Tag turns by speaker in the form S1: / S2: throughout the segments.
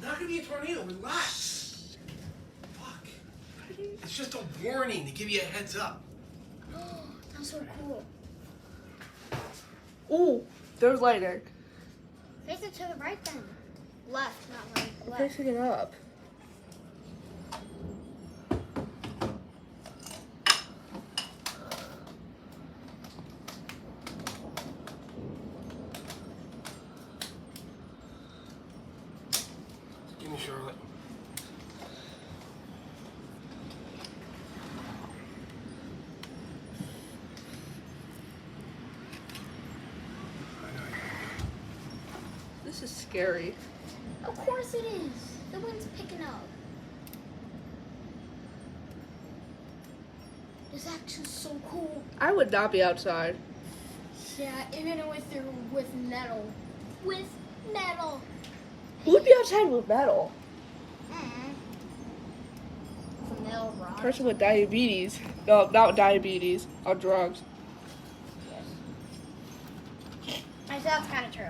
S1: not gonna be a tornado. Relax. Fuck. It's just a warning to give you a heads up.
S2: Oh, that's so cool.
S3: Ooh, there's lightning.
S2: Face it to the right then. Left, not right.
S3: I'm
S2: Left.
S3: facing it up.
S1: Give me Charlotte.
S3: This is scary.
S2: Of course it is. The wind's picking up. It's actually so cool.
S3: I would not be outside.
S2: Yeah, even with metal. With metal.
S3: Who would be outside with metal?
S2: It's a metal rod.
S3: Person with diabetes. No, not diabetes. On drugs.
S2: That's kind of true.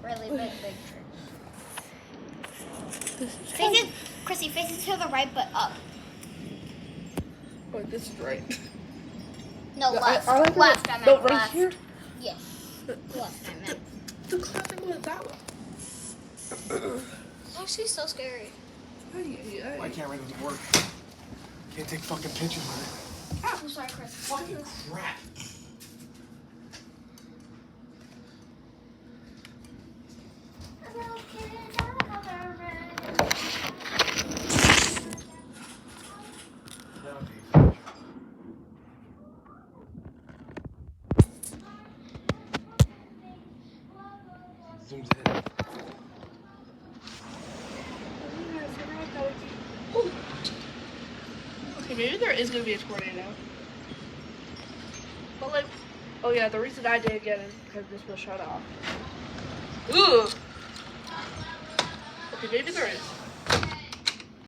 S2: Really big true.
S3: This is
S2: Face it, Chrissy, face it to the right, but up.
S3: Oh, this is right.
S2: No,
S3: No,
S2: left.
S3: I like
S2: Left,
S3: it.
S2: I meant
S3: No, right
S2: left.
S3: here.
S2: Yes. Left, I meant.
S3: The classic went that way.
S2: It's actually so scary.
S1: My camera doesn't work. Can't take fucking pictures with it.
S2: I'm sorry, Chris.
S1: Fucking crap. Zooms in.
S3: Okay, maybe there is gonna be a tornado. But like, oh yeah, the reason I didn't get it is because this was shut off. Ooh. Okay, maybe there is.